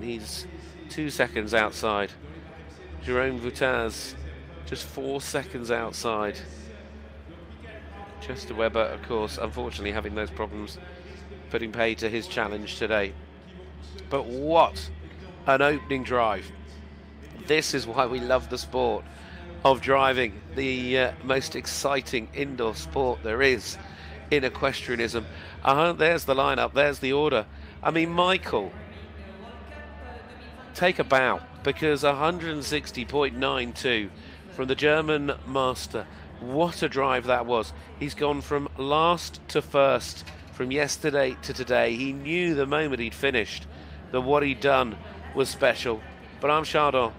He's 2 seconds outside. Jerome Vutaz just 4 seconds outside. Chester Webber, of course, unfortunately having those problems, putting pay to his challenge today. But what an opening drive. This is why we love the sport of driving, the most exciting indoor sport there is in equestrianism. There's the lineup, there's the order. I mean, Michael, take a bow, because 160.92 from the German master. What a drive that was. He's gone from last to first from yesterday to today. He knew the moment he'd finished that what he'd done was special. But I'm Chardon.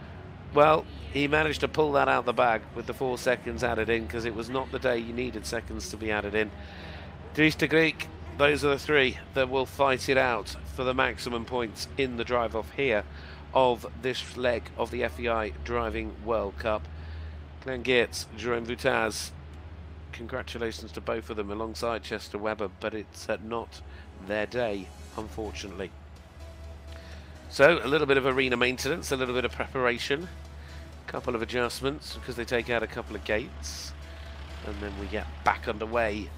Well, he managed to pull that out the bag with the 4 seconds added in, because it was not the day you needed seconds to be added in. Dries de Greek, those are the three that will fight it out for the maximum points in the drive-off here of this leg of the FEI Driving World Cup. Glenn Geertz, Jerome Vutaz, congratulations to both of them alongside Chester Webber, but it's not their day, unfortunately. So a little bit of arena maintenance, a little bit of preparation, a couple of adjustments because they take out a couple of gates, and then we get back underway.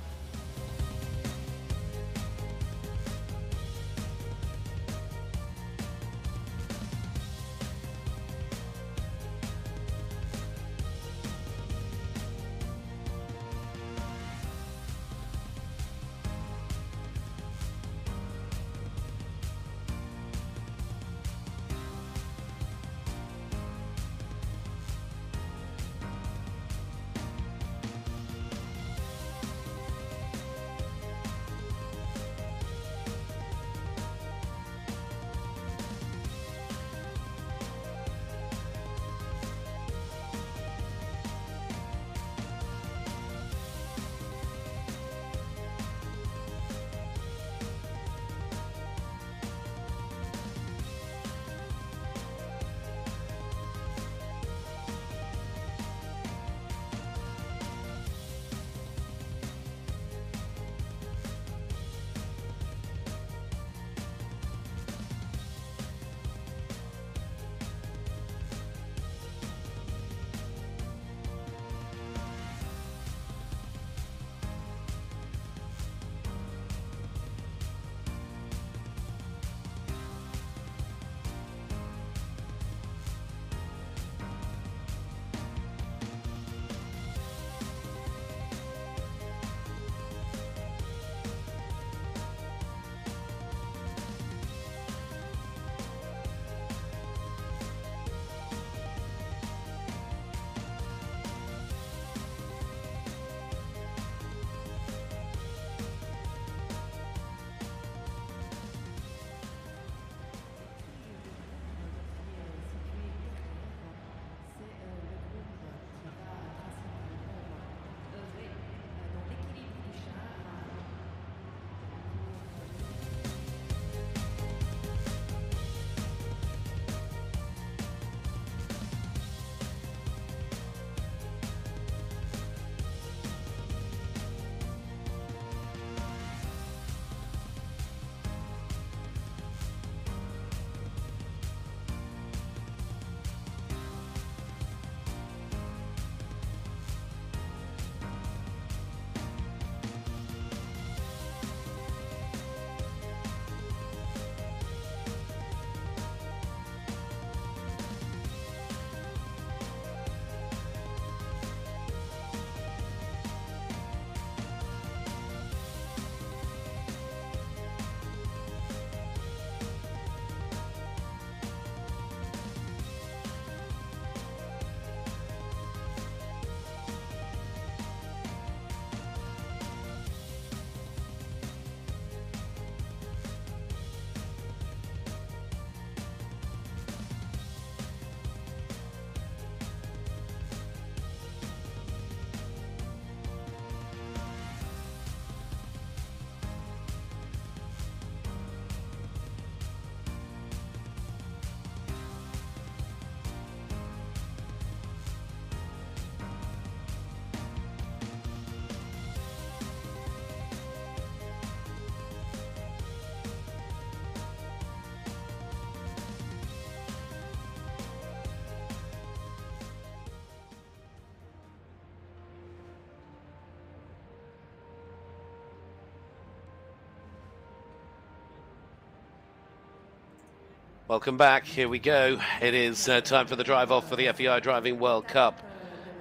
Welcome back. Here we go. It is time for the drive off for the FEI Driving World Cup.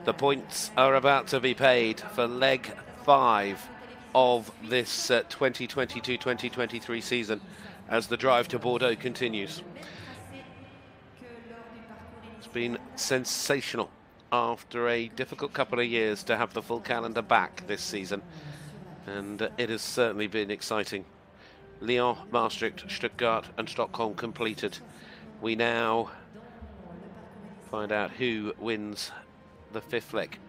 The points are about to be paid for leg 5 of this 2022-2023 season as the drive to Bordeaux continues. It's been sensational after a difficult couple of years to have the full calendar back this season, and it has certainly been exciting. Lyon, Maastricht, Stuttgart and Stockholm completed. We now find out who wins the 5th leg.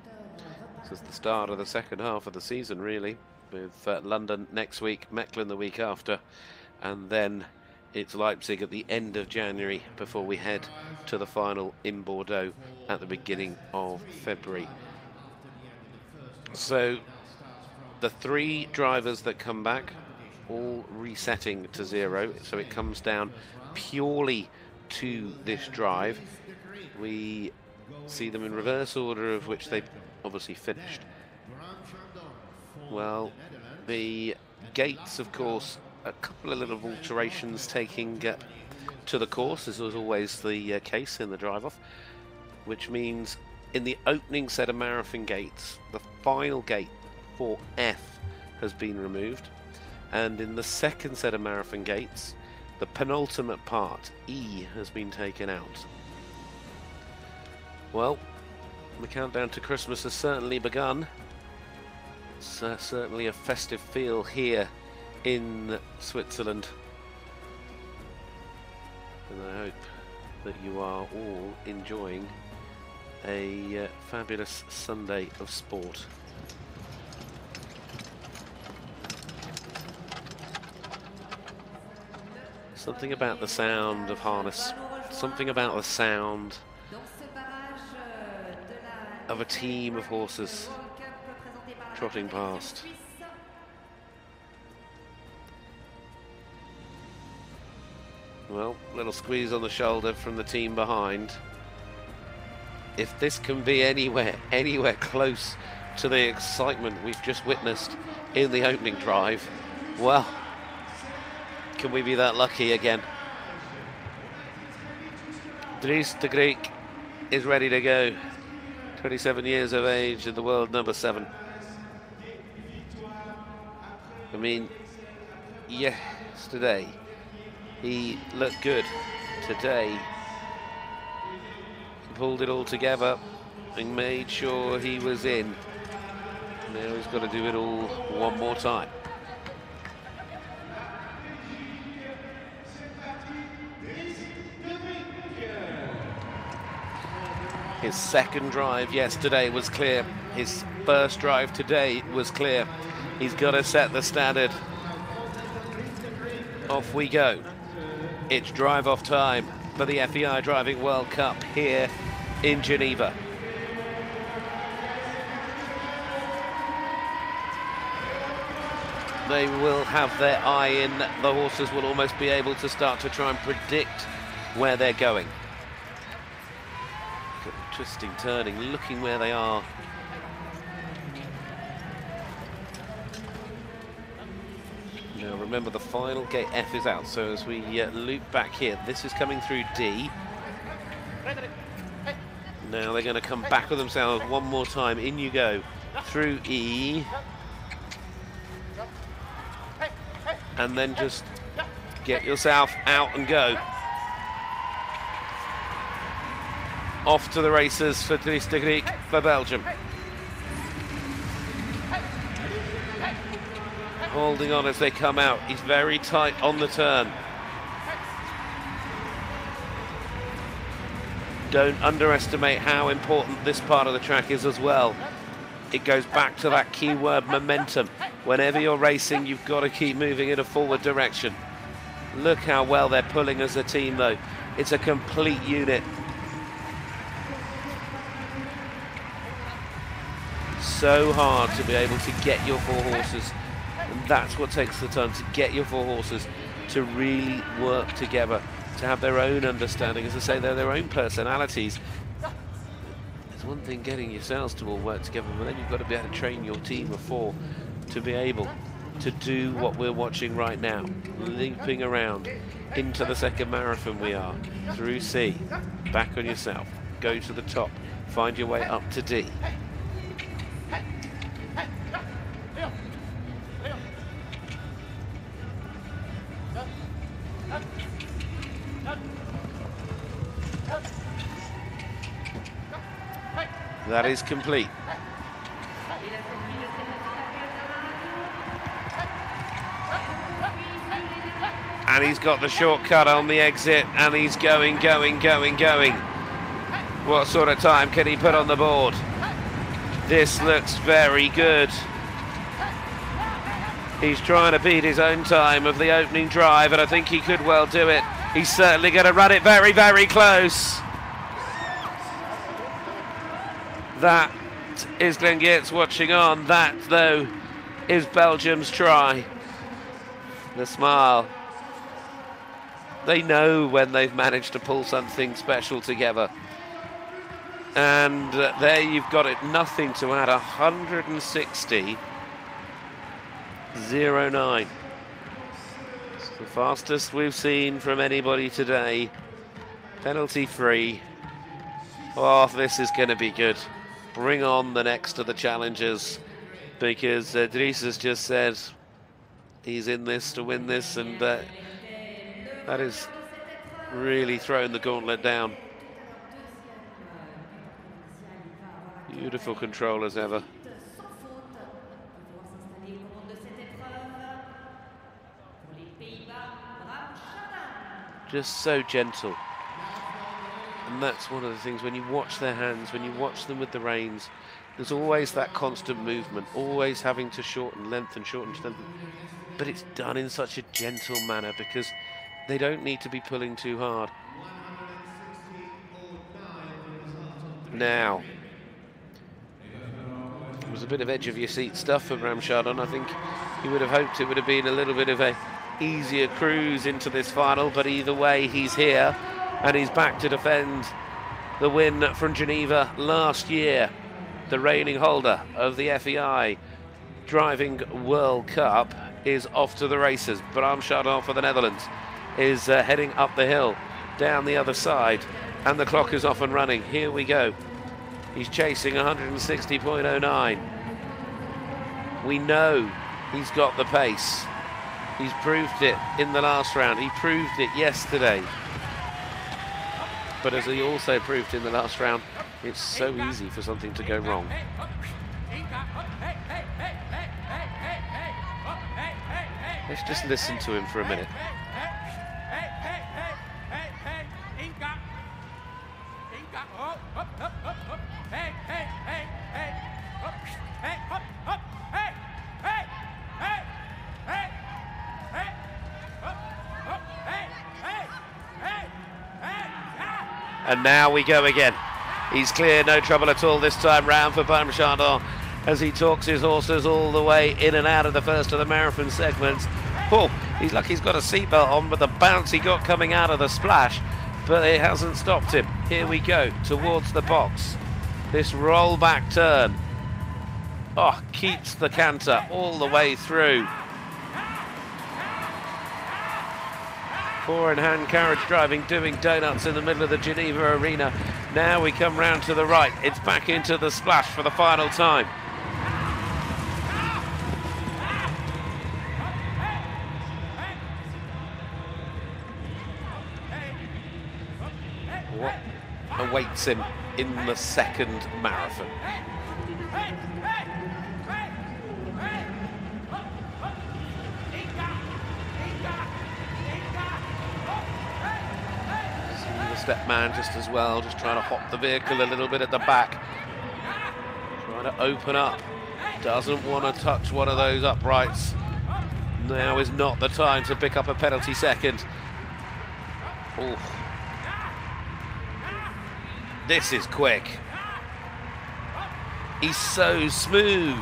This is the start of the second half of the season, really, with London next week, Mechlin the week after, and then it's Leipzig at the end of January before we head to the final in Bordeaux at the beginning of February. So the 3 drivers that come back, all resetting to 0, so it comes down purely to this drive. We see them in reverse order of which they obviously finished. Well, the gates, of course, a couple of little alterations taking to the course, as was always the case in the drive-off, which means in the opening set of marathon gates, the final gate for F has been removed. And in the second set of marathon gates, the penultimate part, E, has been taken out. Well, the countdown to Christmas has certainly begun. It's certainly a festive feel here in Switzerland. And I hope that you are all enjoying a fabulous Sunday of sport. Something about the sound of harness, something about the sound of a team of horses trotting past. Well, little squeeze on the shoulder from the team behind. If this can be anywhere close to the excitement we've just witnessed in the opening drive, well, can we be that lucky again? Dries de Greek is ready to go. 27 years of age and the world number 7. I mean, yesterday he looked good. Today he pulled it all together and made sure he was in. Now he's got to do it all one more time. His second drive yesterday was clear. His first drive today was clear. He's got to set the standard. Off we go. It's drive-off time for the FEI Driving World Cup here in Geneva. They will have their eye in. The horses will almost be able to start to try and predict where they're going. Interesting turning, looking where they are. Now remember, the final gate F is out, so as we loop back here, this is coming through D. Now they're going to come back with themselves one more time. In you go, through E. And then just get yourself out and go. Off to the races for Dries de Greek for Belgium. Holding on as they come out. He's very tight on the turn. Don't underestimate how important this part of the track is as well. It goes back to that key word, momentum. Whenever you're racing, you've got to keep moving in a forward direction. Look how well they're pulling as a team, though. It's a complete unit. So hard to be able to get your 4 horses, and that's what takes the time, to get your 4 horses to really work together, to have their own understanding. As I say, they're their own personalities. There's one thing getting yourselves to all work together, but then you've got to be able to train your team of 4 to be able to do what we're watching right now, leaping around into the second marathon. We are through C, back on yourself, go to the top, find your way up to D. That is complete. And he's got the shortcut on the exit, and he's going. What sort of time can he put on the board? This looks very good. He's trying to beat his own time of the opening drive, and I think he could well do it. He's certainly going to run it very, very close. That is Glenn Geertz watching on. That, though, is Belgium's try. The smile. They know when they've managed to pull something special together. And there you've got it, nothing to add, 160.09. It's the fastest we've seen from anybody today. Penalty free. Oh, this is going to be good. Bring on the next of the challengers, because Dries has just said he's in this to win this, and that is really throwing the gauntlet down. Beautiful control as ever. Just so gentle. And that's one of the things, when you watch their hands, when you watch them with the reins, there's always that constant movement, always having to shorten length and shorten length. But it's done in such a gentle manner because they don't need to be pulling too hard. Now, it was a bit of edge of your seat stuff for Bram Chardon. I think he would have hoped it would have been a little bit of a easier cruise into this final, but either way, he's here. And he's back to defend the win from Geneva last year. The reigning holder of the FEI Driving World Cup is off to the races. Bram Chardon for the Netherlands is heading up the hill, down the other side, and the clock is off and running. Here we go. He's chasing 160.09. We know he's got the pace. He's proved it in the last round. He proved it yesterday. But as he also proved in the last round, it's so easy for something to go wrong. Let's just listen to him for a minute. And now we go again. He's clear, no trouble at all this time round for Bram Chardon as he talks his horses all the way in and out of the first of the marathon segments. Oh, he's lucky he's got a seatbelt on, but the bounce he got coming out of the splash, but it hasn't stopped him. Here we go, towards the box. This roll-back turn. Oh, keeps the canter all the way through. Four-in-hand carriage driving, doing donuts in the middle of the Geneva arena. Now we come round to the right. It's back into the splash for the final time. What awaits him in the second marathon? Step man just as well, just trying to hop the vehicle a little bit at the back, trying to open up, doesn't want to touch one of those uprights. Now is not the time to pick up a penalty second. Ooh. This is quick. He's so smooth.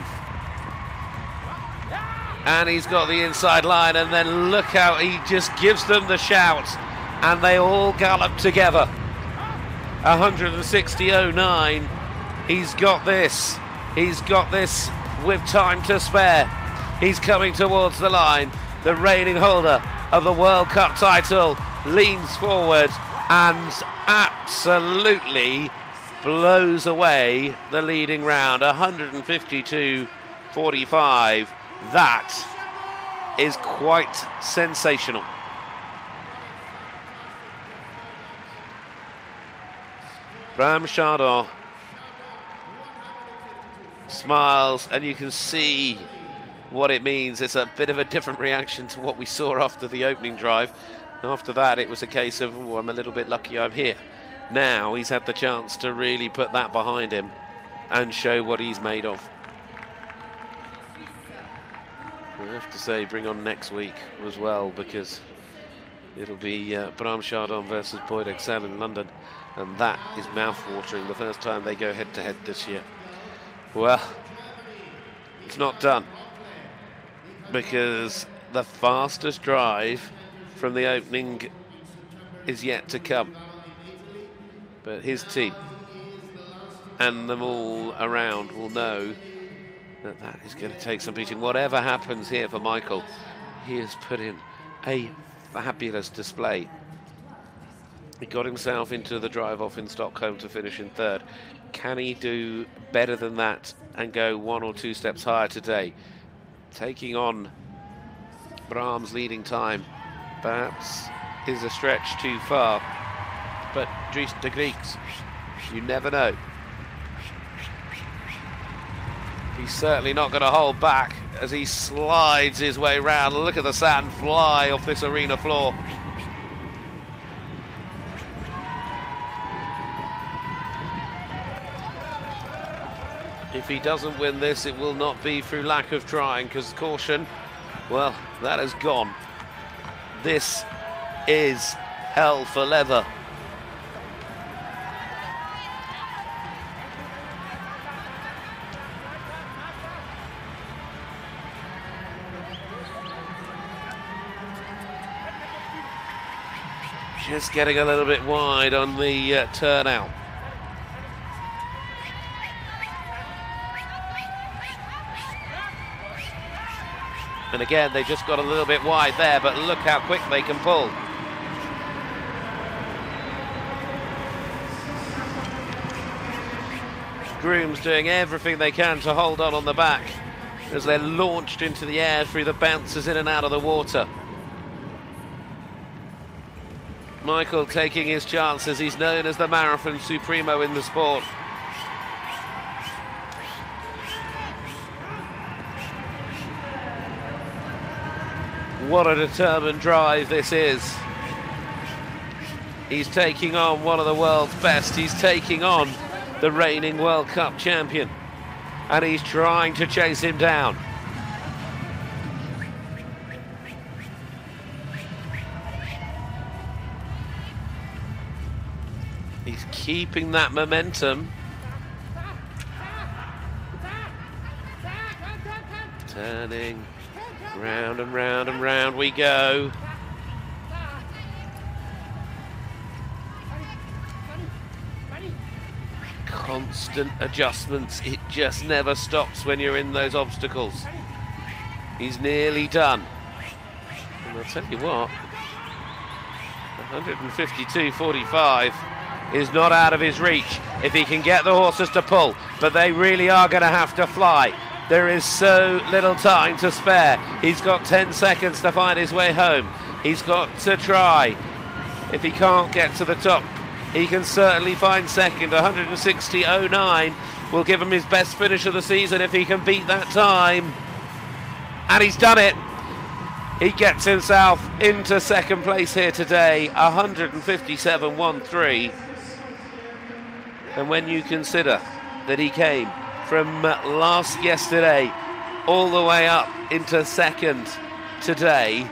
And he's got the inside line, and then look how he just gives them the shout. And they all gallop together. 160.09. He's got this. He's got this with time to spare. He's coming towards the line. The reigning holder of the World Cup title leans forward and absolutely blows away the leading round. 152.45. That is quite sensational. Bram Chardon smiles, and you can see what it means. It's a bit of a different reaction to what we saw after the opening drive. After that, it was a case of, oh, I'm a little bit lucky I'm here. Now he's had the chance to really put that behind him and show what he's made of. I have to say, bring on next week as well, because it'll be Bram Chardon versus Boyd Excel in London, and that is mouth-watering, the first time they go head-to-head this year. Well, it's not done, because the fastest drive from the opening is yet to come. But his team and them all around will know that that is going to take some beating. Whatever happens here for Michael, he has put in a fabulous display. He got himself into the drive-off in Stockholm to finish in third. Can he do better than that and go 1 or 2 steps higher today? Taking on Bram's leading time perhaps is a stretch too far. But Dries de Grieks, you never know. He's certainly not going to hold back as he slides his way round. Look at the sand fly off this arena floor. If he doesn't win this, it will not be through lack of trying, because caution, well, that has gone. This is hell for leather. Just getting a little bit wide on the turnout. And again, they just got a little bit wide there, but look how quick they can pull. Grooms doing everything they can to hold on the back as they're launched into the air through the bounces in and out of the water. Michael taking his chances. He's known as the marathon supremo in the sport. What a determined drive this is. He's taking on one of the world's best. He's taking on the reigning World Cup champion, and he's trying to chase him down. He's keeping that momentum. Turning round and round and round we go. Constant adjustments. It just never stops when you're in those obstacles. He's nearly done. And I'll tell you what, 152.45 is not out of his reach if he can get the horses to pull, but they really are going to have to fly. There is so little time to spare. He's got 10 seconds to find his way home. He's got to try. If he can't get to the top, he can certainly find second. 160.09 will give him his best finish of the season if he can beat that time. And he's done it. He gets himself into second place here today, 157.13. And when you consider that he came from last yesterday all the way up into second today,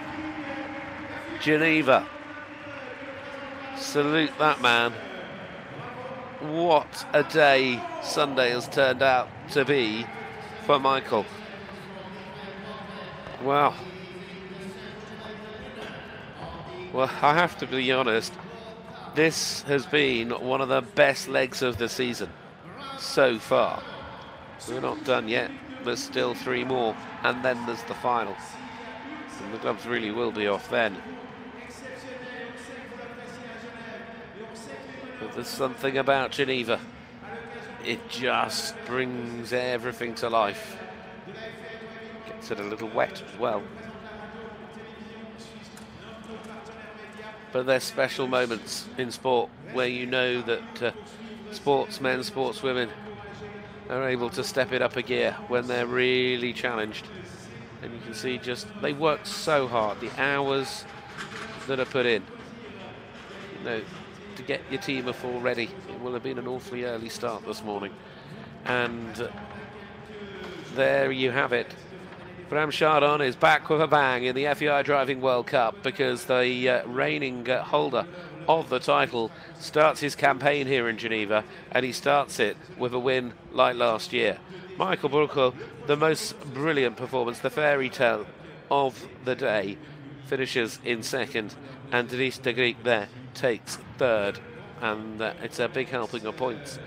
Geneva, salute that man. What a day Sunday has turned out to be for Michael. Wow. Well, I have to be honest, this has been one of the best legs of the season so far. We're not done yet. There's still 3 more, and then there's the final. And the gloves really will be off then. But there's something about Geneva. It just brings everything to life. Gets it a little wet as well. But there's special moments in sport where you know that sportsmen, sportswomen are able to step it up a gear when they're really challenged. And you can see just, they work so hard, the hours that are put in. You know, to get your team of 4 ready. It will have been an awfully early start this morning. And there you have it. Bram Chardon is back with a bang in the FEI Driving World Cup because the reigning holder of the title starts his campaign here in Geneva, and he starts it with a win like last year. Michael Bruchel, the most brilliant performance, the fairy tale of the day, finishes in second, and Dries de Griek there takes third, and it's a big helping of points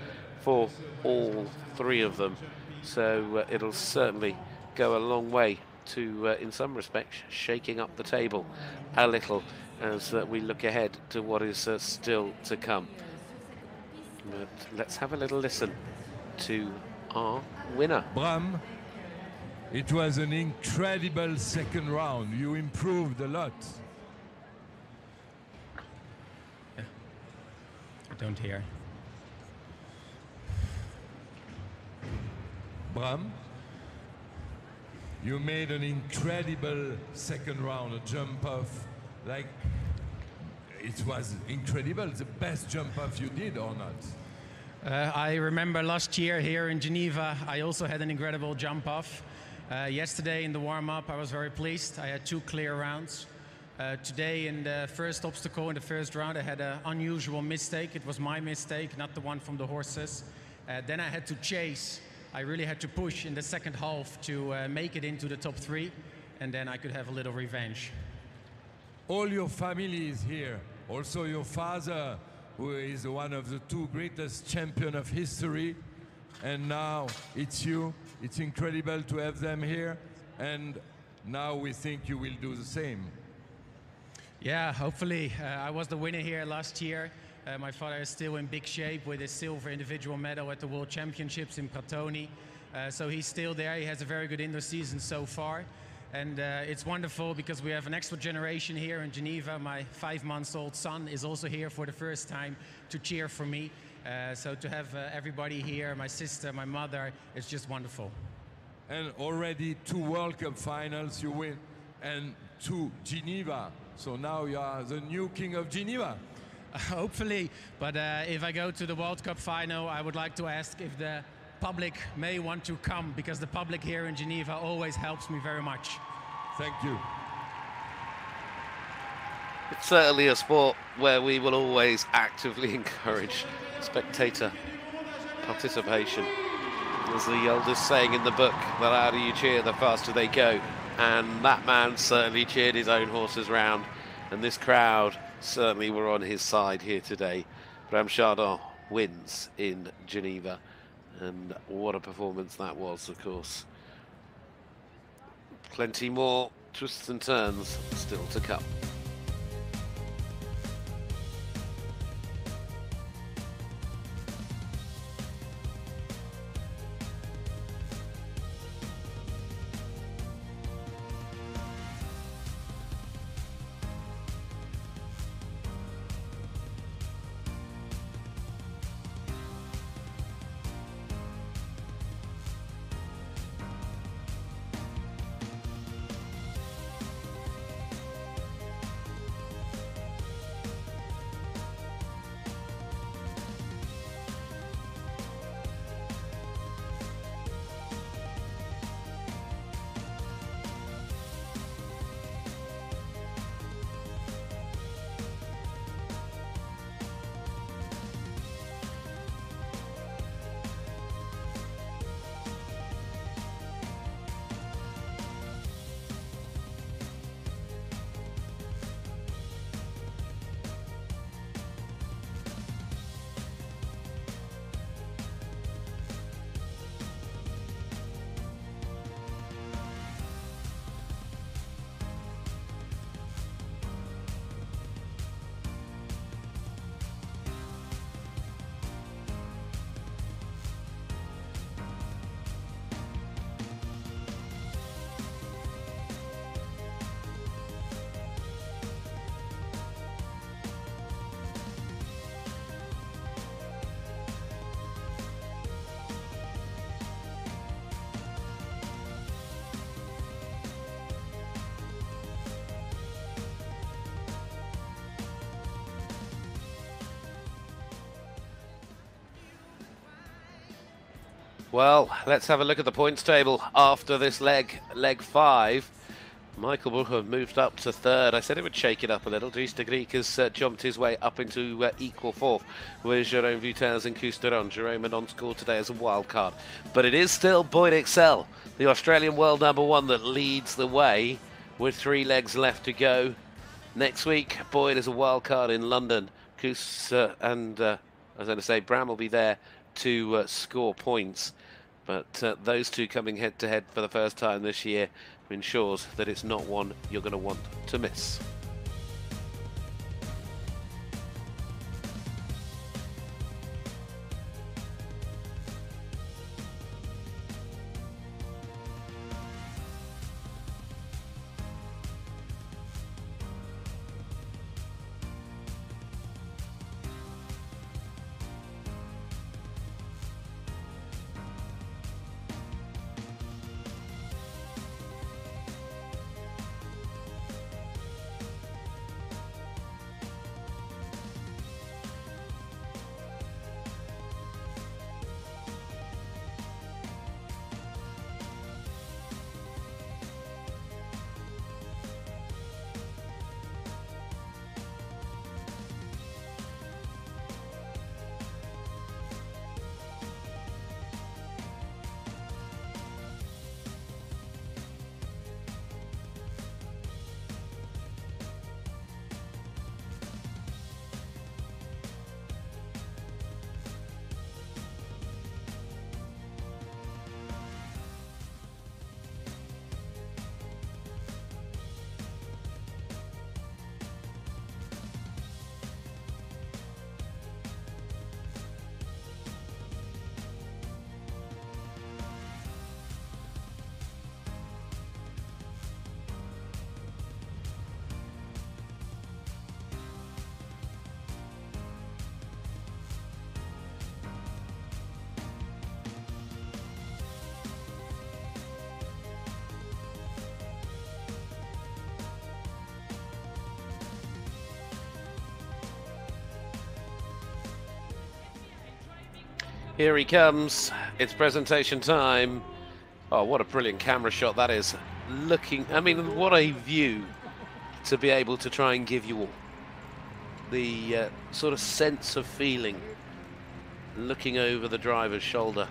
for all 3 of them. So it'll certainly go a long way to, in some respects, shaking up the table a little as we look ahead to what is still to come. But let's have a little listen to our winner. Bram, it was an incredible second round. You improved a lot. I don't hear. Bram, you made an incredible second round, a jump off, like it was incredible, the best jump off you did or not? I remember last year here in Geneva, I also had an incredible jump off. Yesterday in the warm-up, I was very pleased. I had 2 clear rounds. Today in the first obstacle in the first round, I had an unusual mistake. It was my mistake, not the one from the horses. Then I had to chase. I really had to push in the second half to make it into the top 3, and then I could have a little revenge. All your family is here. Also your father, who is one of the 2 greatest champions of history. And now it's you. It's incredible to have them here. And now we think you will do the same. Yeah, hopefully. I was the winner here last year. My father is still in big shape with his silver individual medal at the World Championships in Pratoni. So he's still there. He has a very good indoor season so far. And it's wonderful because we have an extra generation here in Geneva. My 5-month-old son is also here for the first time to cheer for me. So to have everybody here, my sister, my mother, it's just wonderful. And already 2 World Cup finals you win, and 2 Geneva. So now you are the new king of Geneva. Hopefully, but if I go to the World Cup final, I would like to ask if the public may want to come, because the public here in Geneva always helps me very much. Thank you. It's certainly a sport where we will always actively encourage spectator participation. As the oldest saying in the book, the louder you cheer, the faster they go. And that man certainly cheered his own horses round, and this crowd certainly were on his side here today. Bram Chardon wins in Geneva, and what a performance that was, of course. Plenty more twists and turns still to come. Well, let's have a look at the points table after this leg 5. Michael Bucher moved up to third. I said it would shake it up a little. Dries de Griek has jumped his way up into equal fourth with Jerome Vutaz and Cousteron. Jerome a non-score today as a wild card. But it is still Boyd Excel, the Australian world #1, that leads the way with 3 legs left to go. Next week, Boyd is a wild card in London. Coos and, as I was going to say, Bram will be there to score points. But those two coming head-to-head for the first time this year ensures that it's not one you're going to want to miss. Here he comes. It's presentation time. Oh, what a brilliant camera shot that is. Looking, I mean, what a view to be able to try and give you all. The sort of sense of feeling looking over the driver's shoulder.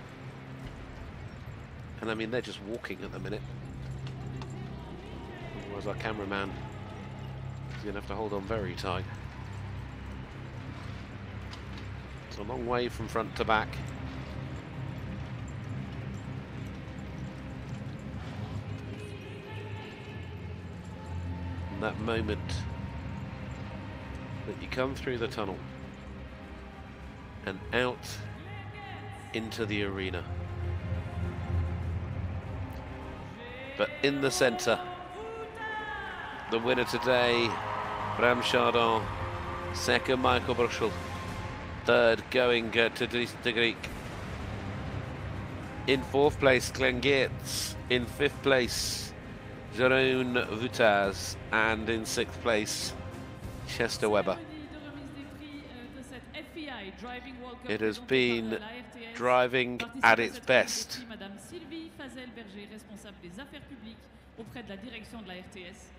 And I mean, they're just walking at the minute. Otherwise our cameraman is going to have to hold on very tight. It's a long way from front to back. And that moment that you come through the tunnel and out into the arena. But in the centre, the winner today, Bram Chardon. Second, Michael Bucher. Third, going to Dries de Griek. In fourth place, Glenn Geertz. In fifth place, Jeroen Vutaz. And in sixth place, Chester Webber. It has been driving at its best.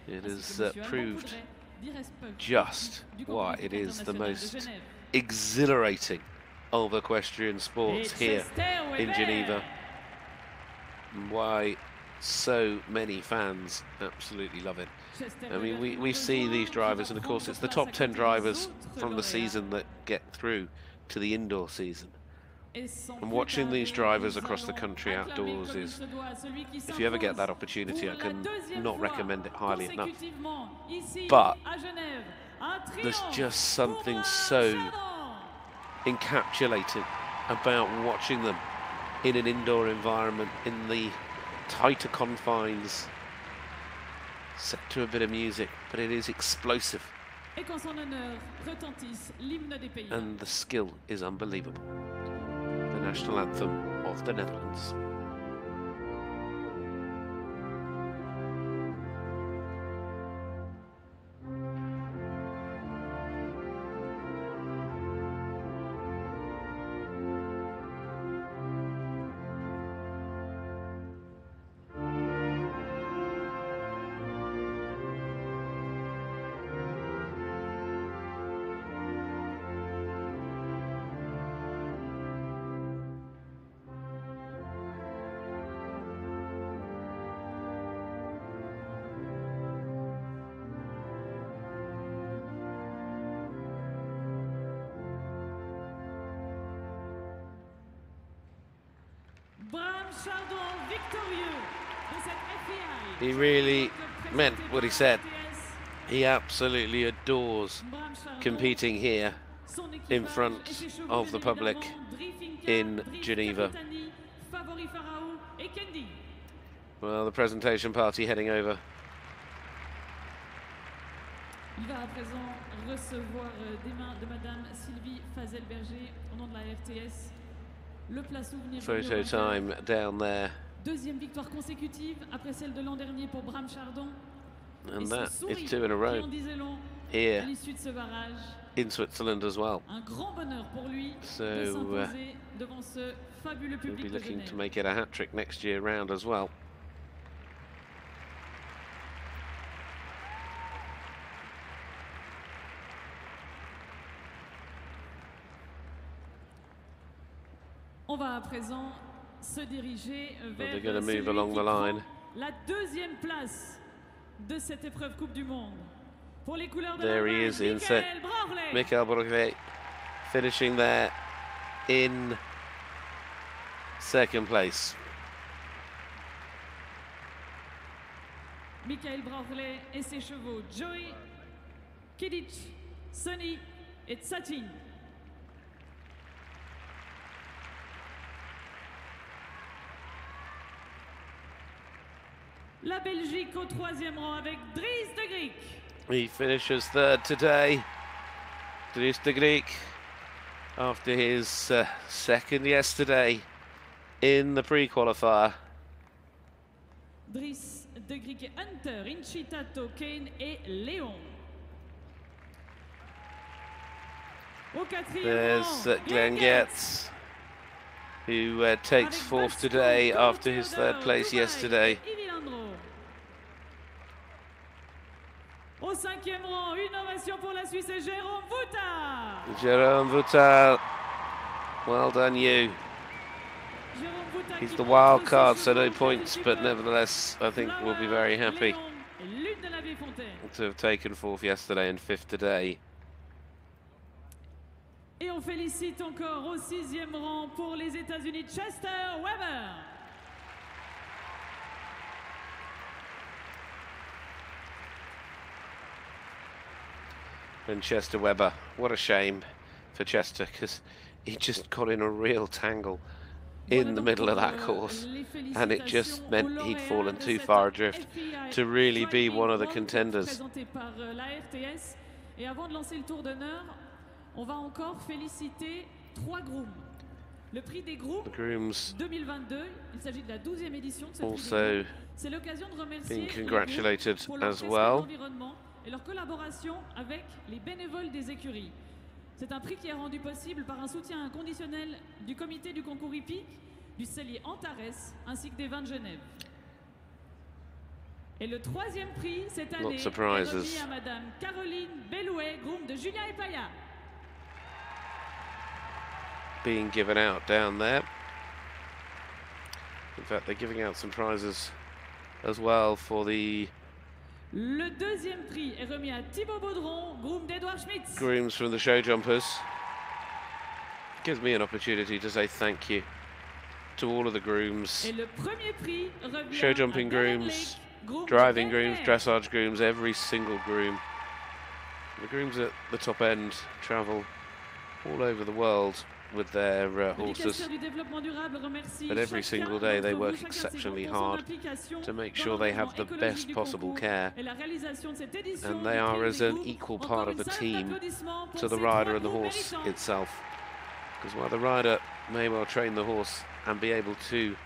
It has proved just why it is the most exhilarating of equestrian sports here in Geneva, and why so many fans absolutely love it. I mean, we see these drivers, and of course it's the top 10 drivers from the season that get through to the indoor season. And watching these drivers across the country outdoors is, if you ever get that opportunity, I can not recommend it highly enough. But there's just something so encapsulating about watching them in an indoor environment, in the tighter confines, set to a bit of music, but it is explosive. And the skill is unbelievable. The national anthem of the Netherlands. Chardon, victorieux de cette FEI. He really meant what he said. He absolutely adores competing here in front of the public in Geneva. Well, the presentation party heading over. Il va à présent recevoir des mains de Madame Sylvie Fazel-Berger au nom de la RTS le plat souvenir. Photo time down there. Deuxième victoire consécutive après celle de l'an dernier pour Bram Chardon. And that is 2 in a row here in Switzerland as well. So we'll be looking to make it a hat-trick next year round as well. On va à présent se diriger vers they're going to move along the line. La deuxième place de cette épreuve Coupe du Monde. Pour les couleurs de there he is in set. Michael Broglie finishing there in second place. Michael Broglie et ses chevaux Joey, Kidic, Sonny et Tsatin. La Belgique au troisième rang avec Dries de Grieck. He finishes third today. Dries de Grieck, after his second yesterday in the pre-qualifier. Dries de Grieck et Hunter, Incitato, Kane et Léon. Au quatrième rang, Glenn Getz, who takes fourth today after his third place yesterday. Au cinquième rang, une ovation pour la Suisse et Jérôme Vouta. Jérôme Vouta, well done you. He's the wild card, so no points, but nevertheless, I think we'll be very happy to have taken fourth yesterday and fifth today. Et on félicite encore au sixième rang pour les États-Unis Chester Weber. And Chester Weber, what a shame for Chester, because he just got in a real tangle in the middle of that course, and it just meant he'd fallen too far adrift to really be one of the contenders. Et avant de lancer le tour d'honneur, on va encore féliciter 3 grooms. Le prix des grooms 2022, il s'agit de la 12e édition de cette also c'est l'occasion de remercier being congratulated pour leur as well. Et leur collaboration avec les bénévoles des écuries. C'est un prix qui est rendu possible par un soutien inconditionnel du comité du concours hippique, du cellier Antares, ainsi que des vins de Genève. Et le 3e prix cette année est remis à Madame Caroline Bellouet, groom de Julien Epaya. Being given out down there. In fact, they're giving out some prizes as well for the Le 2e prix est remis à Thibaut Baudron, groom d'Edouard Schmitz. grooms from the show jumpers. Gives me an opportunity to say thank you to all of the grooms. Et le premier prix revient show jumping grooms, driving grooms, dressage grooms, every single groom. The grooms at the top end travel all over the world with their horses, but every single day they work exceptionally hard to make sure they have the best possible care, and they are as an equal part of a team to the rider and the horse itself, because while the rider may well train the horse and be able to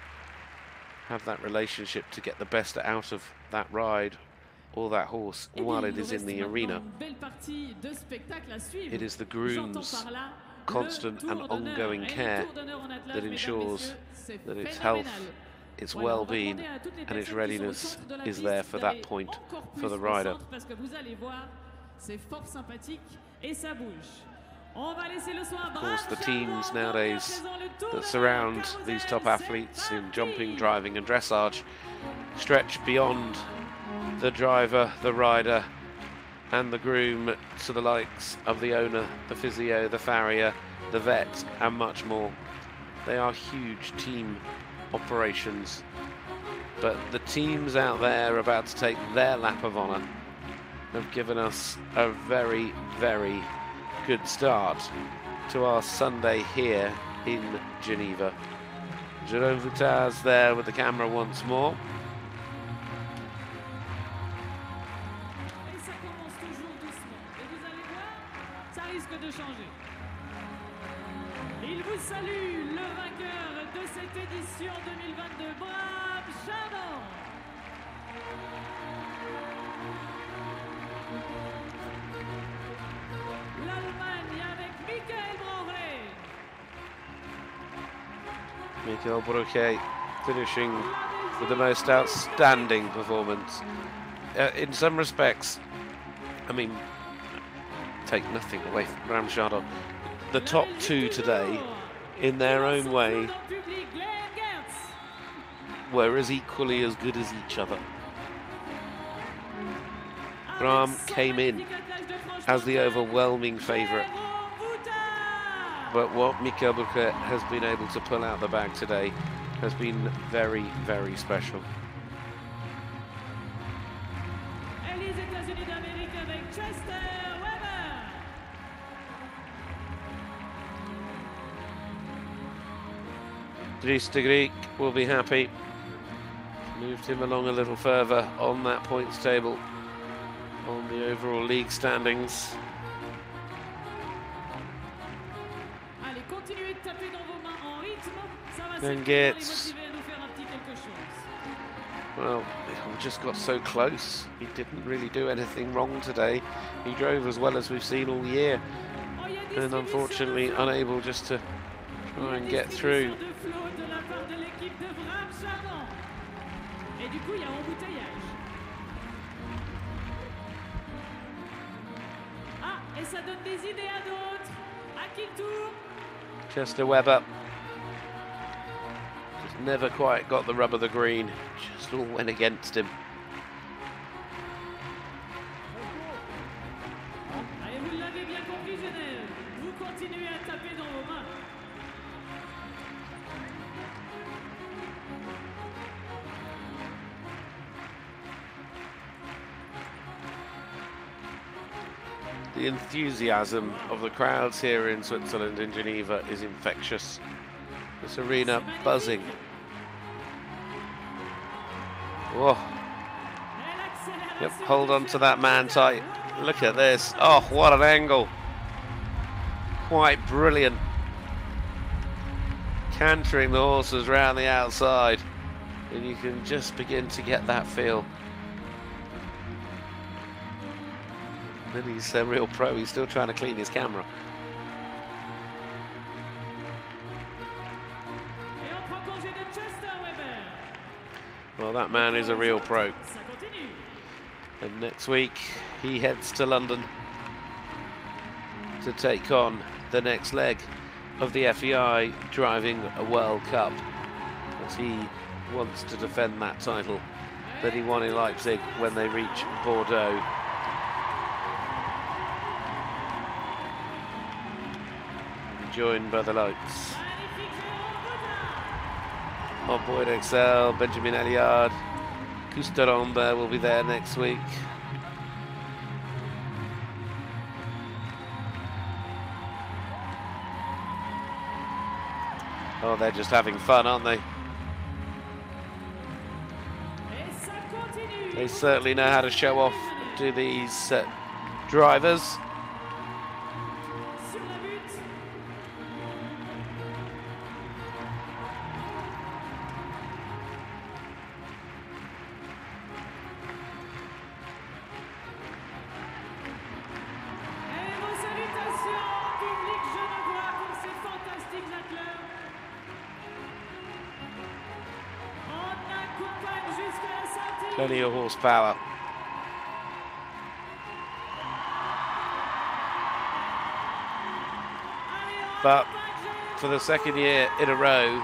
have that relationship to get the best out of that ride or that horse while it is in the arena, it is the groom's constant and ongoing care that ensures that its health, its well-being and its readiness is there for that point for the rider. Of course, the teams nowadays that surround these top athletes in jumping, driving and dressage stretch beyond the driver, the rider and the groom to the likes of the owner, the physio, the farrier, the vet and much more. They are huge team operations. But the teams out there about to take their lap of honour have given us a very, very good start to our Sunday here in Geneva. Jérôme Voutaz there with the camera once more. Et ça commence toujours doucement. Et vous allez voir, ça risque de changer. Il vous salue, le vainqueur de cette édition 2022, Brave Chabon. L'Allemagne avec Michael Broret. Michael Broret finishing with the most outstanding performance. In some respects, I mean, take nothing away from Graham Chardon. The top two today, in their own way, were as equally as good as each other. Graham came in as the overwhelming favourite, but what Michael Broret has been able to pull out the bag today has been very, very special. Dries de Greek will be happy. Moved him along a little further on that points table, on the overall league standings. Then Geerts, well, he just got so close. He didn't really do anything wrong today. He drove as well as we've seen all year, and unfortunately unable just to try and get through. Chester Webber just never quite got the rub of the green, just all went against him. The enthusiasm of the crowds here in Switzerland, in Geneva, is infectious. This arena buzzing. Whoa. Yep, hold on to that man tight. Look at this. Oh, what an angle. Quite brilliant. Cantering the horses round the outside. And you can just begin to get that feel. And he's a real pro, he's still trying to clean his camera. Well, that man is a real pro. And next week he heads to London to take on the next leg of the FEI Driving a World Cup, as he wants to defend that title that he won in Leipzig when they reach Bordeaux. Joined by the lights. On board Excel, Benjamin Elliard, Cousteron there will be there next week. Oh, they're just having fun, aren't they? They certainly know how to show off to these drivers. Plenty of horsepower. But for the second year in a row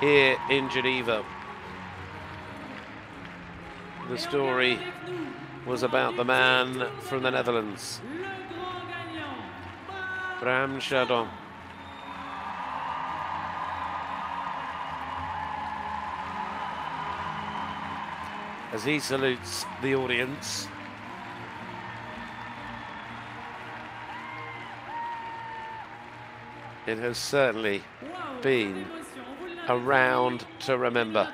here in Geneva, the story was about the man from the Netherlands, Graham Chardon. as he salutes the audience. It has certainly been a round to remember.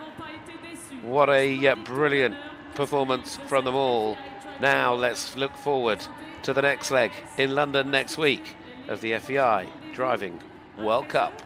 What a brilliant performance from them all. Now let's look forward to the next leg in London next week of the FEI Driving World Cup.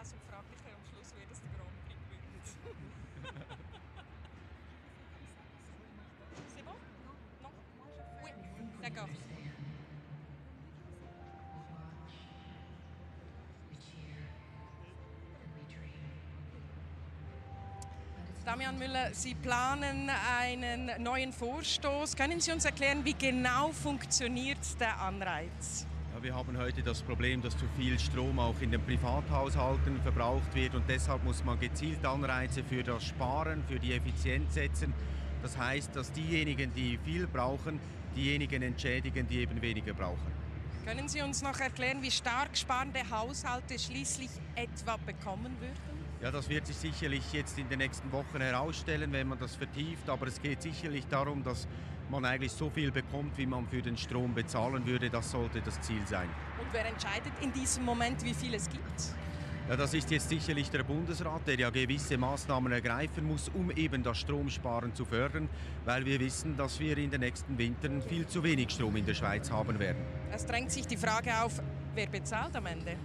Und frag dich am Schluss, wer das der Grand Prix gewinnt. C'est bon? Non? Oui, d'accord. Damian Müller, Sie planen einen neuen Vorstoß. Können Sie uns erklären, wie genau funktioniert der Anreiz? Ja, wir haben heute das Problem, dass zu viel Strom auch in den Privathaushalten verbraucht wird und deshalb muss man gezielt Anreize für das Sparen, für die Effizienz setzen. Das heißt, dass diejenigen, die viel brauchen, diejenigen entschädigen, die eben weniger brauchen. Können Sie uns noch erklären, wie stark sparende Haushalte schließlich etwa bekommen würden? Ja, das wird sich sicherlich jetzt in den nächsten Wochen herausstellen, wenn man das vertieft, aber es geht sicherlich darum, dass man eigentlich so viel bekommt, wie man für den Strom bezahlen würde. Das sollte das Ziel sein. Und wer entscheidet in diesem Moment, wie viel es gibt? Ja, das ist jetzt sicherlich der Bundesrat, der ja gewisse Maßnahmen ergreifen muss, um eben das Stromsparen zu fördern, weil wir wissen, dass wir in den nächsten Wintern viel zu wenig Strom in der Schweiz haben werden. Es drängt sich die Frage auf, wer bezahlt am Ende?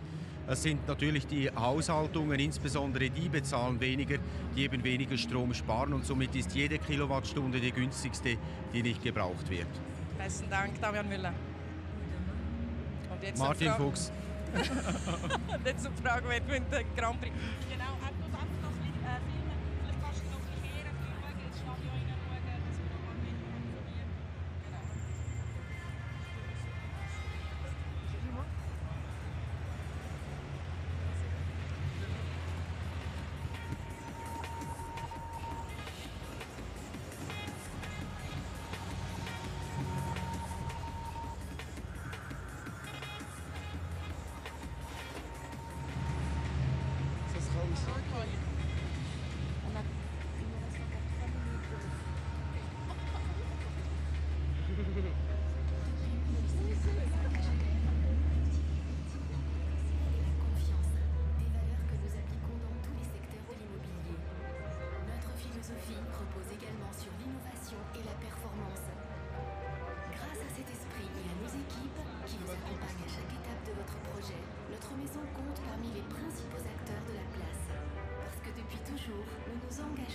Es sind natürlich die Haushaltungen, insbesondere die bezahlen weniger, die eben weniger Strom sparen und somit ist jede Kilowattstunde die günstigste, die nicht gebraucht wird. Besten Dank, Damian Müller. Und jetzt Martin Fuchs. Und jetzt eine Frage, wer gewinnt den Grand Prix? Genau, er tut einfach noch ein bisschen filmen. Vielleicht kannst du noch ein bisschen mehr schauen, ins Stadion hineinschauen, dass wir noch mal ein bisschen informieren. Genau. repose également sur l'innovation et la performance. Grâce à cet esprit et à nos équipes qui vous accompagnent à chaque étape de votre projet, notre maison compte parmi les principaux acteurs de la place. Parce que depuis toujours, nous nous engageons